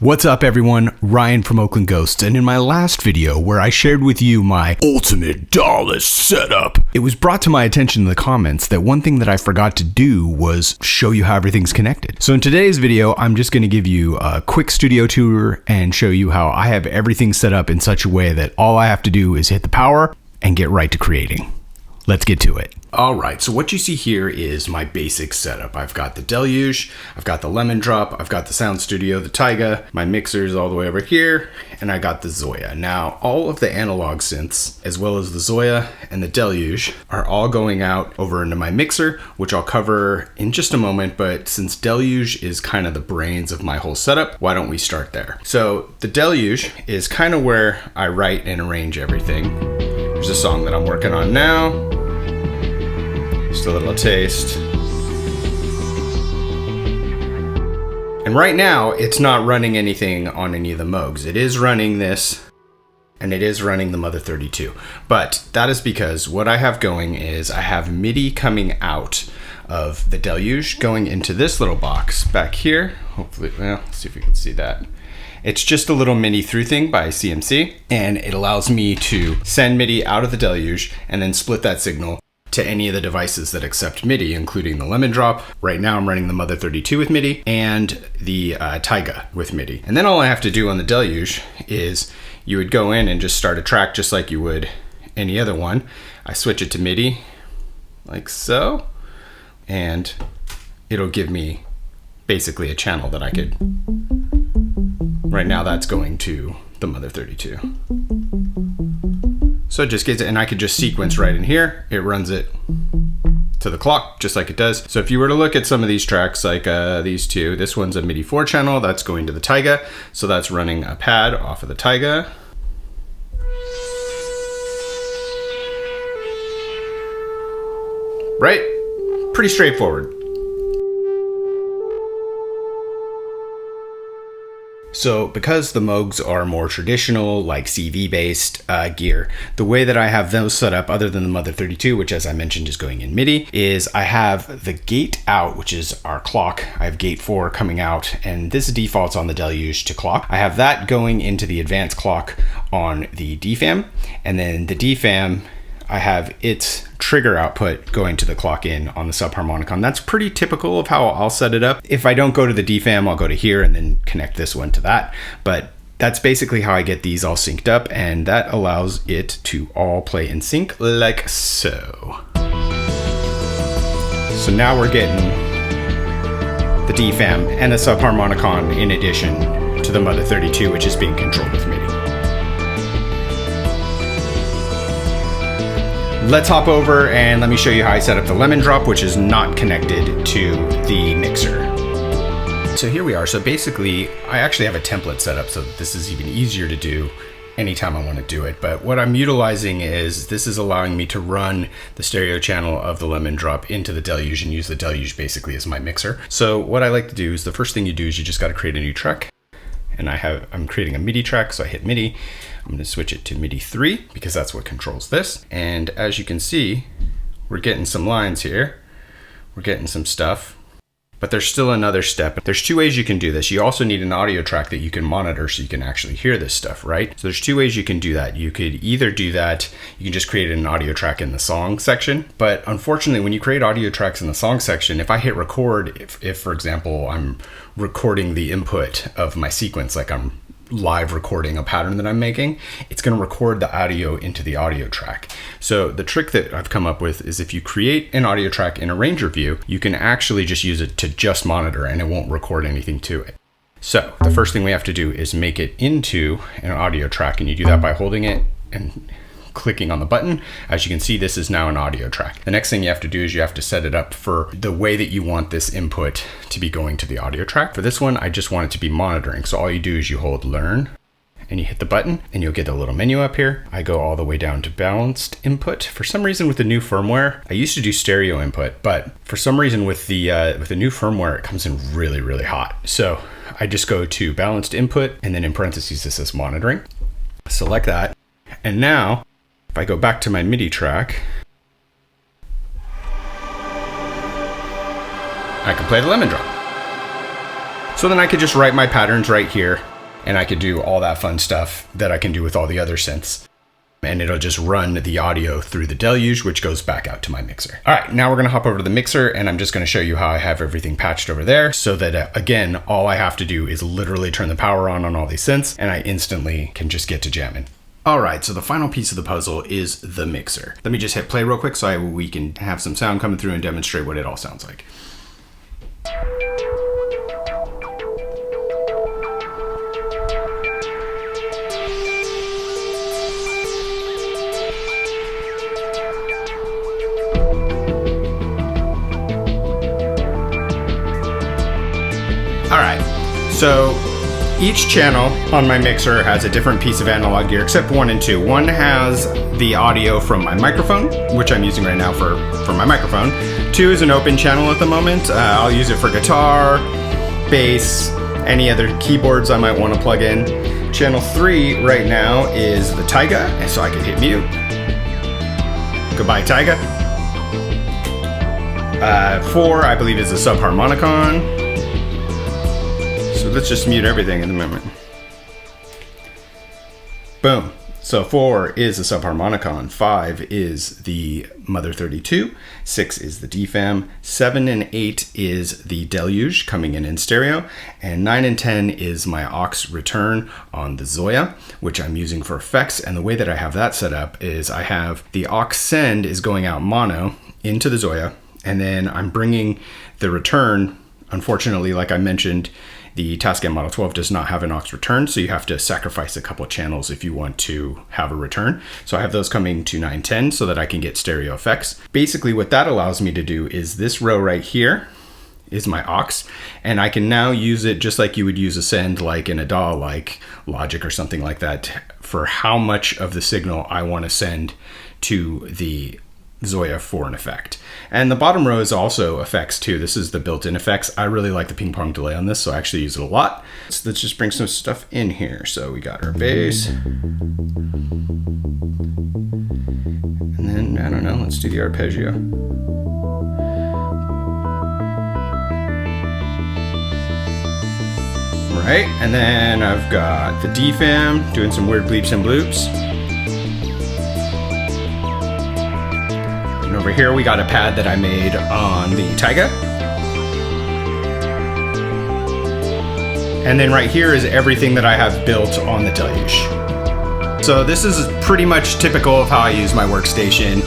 What's up everyone, Ryan from Oakland Ghosts, and in my last video where I shared with you my ultimate DAWless setup, it was brought to my attention in the comments that one thing that I forgot to do was show you how everything's connected. So in today's video, I'm just going to give you a quick studio tour and show you how I have everything set up in such a way that all I have to do is hit the power and get right to creating. Let's get to it. All right, so what you see here is my basic setup. I've got the Deluge, I've got the Lemondrop, I've got the Sound Studio, the Taiga, my mixers all the way over here, and I got the ZOIA. Now, all of the analog synths, as well as the ZOIA and the Deluge, are all going out over into my mixer, which I'll cover in just a moment, but since Deluge is kind of the brains of my whole setup, why don't we start there? So the Deluge is kind of where I write and arrange everything. There's a song that I'm working on now. Just a little taste. And right now, it's not running anything on any of the Moogs. It is running this, and it is running the Mother 32. But that is because what I have going is I have MIDI coming out of the Deluge going into this little box back here. Hopefully, well, let's see if we can see that. It's just a little MIDI through thing by CMC, and it allows me to send MIDI out of the Deluge and then split that signal to any of the devices that accept MIDI, including the Lemondrop. Right now I'm running the Mother 32 with MIDI and the Taiga with MIDI. And then all I have to do on the Deluge is you would go in and just start a track just like you would any other one. I switch it to MIDI like so, and it'll give me basically a channel that I could, right now that's going to the Mother 32. So it just gets it, and I could just sequence right in here. It runs it to the clock, just like it does. So if you were to look at some of these tracks, like these two, this one's a MIDI 4 channel, that's going to the Taiga. So that's running a pad off of the Taiga. Right? Pretty straightforward. So because the Moogs are more traditional, like CV based gear, the way that I have those set up, other than the Mother 32, which as I mentioned is going in MIDI, is I have the gate out, which is our clock. I have gate 4 coming out, and this defaults on the Deluge to clock. I have that going into the advanced clock on the DFAM, and then the DFAM, I have its trigger output going to the clock in on the subharmonicon. That's pretty typical of how I'll set it up. If I don't go to the DFAM, I'll go to here and then connect this one to that. But that's basically how I get these all synced up, and that allows it to all play in sync like so. So now we're getting the DFAM and the subharmonicon in addition to the Mother 32, which is being controlled with MIDI. Let's hop over and let me show you how I set up the Lemondrop, which is not connected to the mixer. So here we are. So basically, I actually have a template set up so that this is even easier to do anytime I want to do it. But what I'm utilizing is this is allowing me to run the stereo channel of the Lemondrop into the Deluge and use the Deluge basically as my mixer. So what I like to do is the first thing you do is you just got to create a new track. And I'm creating a MIDI track, so I hit MIDI. I'm going to switch it to MIDI 3 because that's what controls this. And as you can see, we're getting some lines here. We're getting some stuff, but there's still another step. There's two ways you can do this. You also need an audio track that you can monitor so you can actually hear this stuff, right? So there's two ways you can do that. You could either do that, you can just create an audio track in the song section. But unfortunately, when you create audio tracks in the song section, if I hit record, if for example, I'm recording the input of my sequence, like I'm live recording a pattern that I'm making, it's going to record the audio into the audio track. So the trick that I've come up with is if you create an audio track in Arranger view, you can actually just use it to just monitor and it won't record anything to it. So the first thing we have to do is make it into an audio track, and you do that by holding it and clicking on the button. As you can see, this is now an audio track. The next thing you have to do is you have to set it up for the way that you want this input to be going to the audio track. For this one, I just want it to be monitoring. So all you do is you hold learn and you hit the button and you'll get a little menu up here. I go all the way down to balanced input. For some reason with the new firmware, I used to do stereo input, but for some reason with the new firmware, it comes in really, really hot. So I just go to balanced input and then in parentheses, this says monitoring. Select that. And now if I go back to my MIDI track, I can play the Lemondrop. So So then I could just write my patterns right here, and I could do all that fun stuff that I can do with all the other synths. And it'll just run the audio through the Deluge, which goes back out to my mixer. All right, now we're gonna hop over to the mixer, and I'm just gonna show you how I have everything patched over there, so that again, all I have to do is literally turn the power on all these synths, and I instantly can just get to jamming. All right, so the final piece of the puzzle is the mixer. Let me just hit play real quick so we can have some sound coming through and demonstrate what it all sounds like. All right, so each channel on my mixer has a different piece of analog gear, except 1 and 2. 1 has the audio from my microphone, which I'm using right now for my microphone. 2 is an open channel at the moment. I'll use it for guitar, bass, any other keyboards I might want to plug in. Channel 3 right now is the Taiga, and so I can hit mute. Goodbye, Taiga. 4, I believe, is a subharmonicon. So let's just mute everything in the moment. Boom. So 4 is a subharmonicon, 5 is the Mother 32, 6 is the DFAM, 7 and 8 is the Deluge coming in stereo, and 9 and 10 is my aux return on the ZOIA, which I'm using for effects. And the way that I have that set up is I have the aux send is going out mono into the ZOIA, and then I'm bringing the return. Unfortunately, like I mentioned, the Tascam Model 12 does not have an aux return, so you have to sacrifice a couple channels if you want to have a return. So I have those coming to 910 so that I can get stereo effects. Basically, what that allows me to do is this row right here is my aux, and I can now use it just like you would use a send, like in a DAW, like Logic or something like that, for how much of the signal I want to send to the ZOIA for an effect. And the bottom row is also effects too. This is the built-in effects. I really like the ping pong delay on this, so I actually use it a lot. So let's just bring some stuff in here. So we got our bass. And then, I don't know, let's do the arpeggio. Right, and then I've got the DFAM doing some weird bleeps and bloops. Over here we got a pad that I made on the Taiga. And then right here is everything that I have built on the Deluge. So this is pretty much typical of how I use my workstation.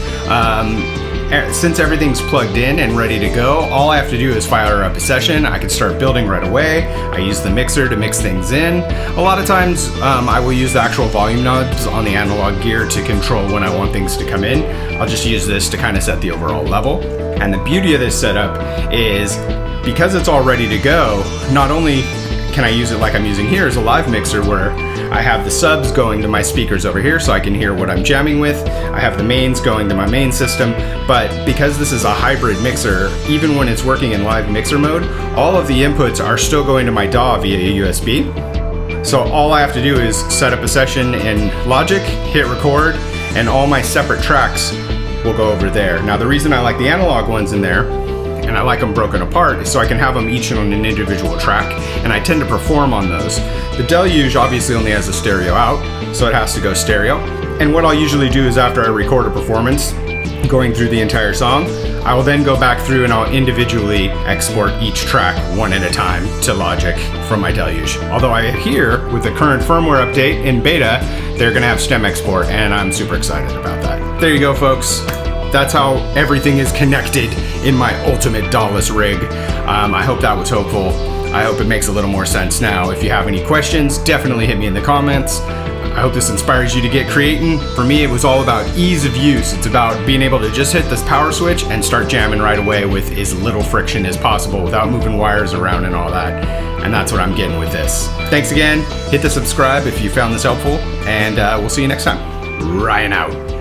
Since everything's plugged in and ready to go, all I have to do is fire up a session. I can start building right away. I use the mixer to mix things in. A lot of times I will use the actual volume knobs on the analog gear to control when I want things to come in. I'll just use this to kind of set the overall level. And the beauty of this setup is because it's all ready to go, not only can I use it like I'm using here as a live mixer where I have the subs going to my speakers over here so I can hear what I'm jamming with. I have the mains going to my main system, but because this is a hybrid mixer, even when it's working in live mixer mode, all of the inputs are still going to my DAW via USB. So all I have to do is set up a session in Logic, hit record, and all my separate tracks will go over there. Now the reason I like the analog ones in there, and I like them broken apart, is so I can have them each on an individual track, and I tend to perform on those. The Deluge obviously only has a stereo out, so it has to go stereo. And what I'll usually do is after I record a performance, going through the entire song, I will then go back through and I'll individually export each track one at a time to Logic from my Deluge. Although I hear with the current firmware update in beta, they're gonna have stem export, and I'm super excited about that. There you go, folks. That's how everything is connected in my ultimate DAWless rig. I hope that was helpful. I hope it makes a little more sense now. If you have any questions, definitely hit me in the comments. I hope this inspires you to get creating. For me, it was all about ease of use. It's about being able to just hit this power switch and start jamming right away with as little friction as possible without moving wires around and all that. And that's what I'm getting with this. Thanks again. Hit the subscribe if you found this helpful, and we'll see you next time. Ryan out.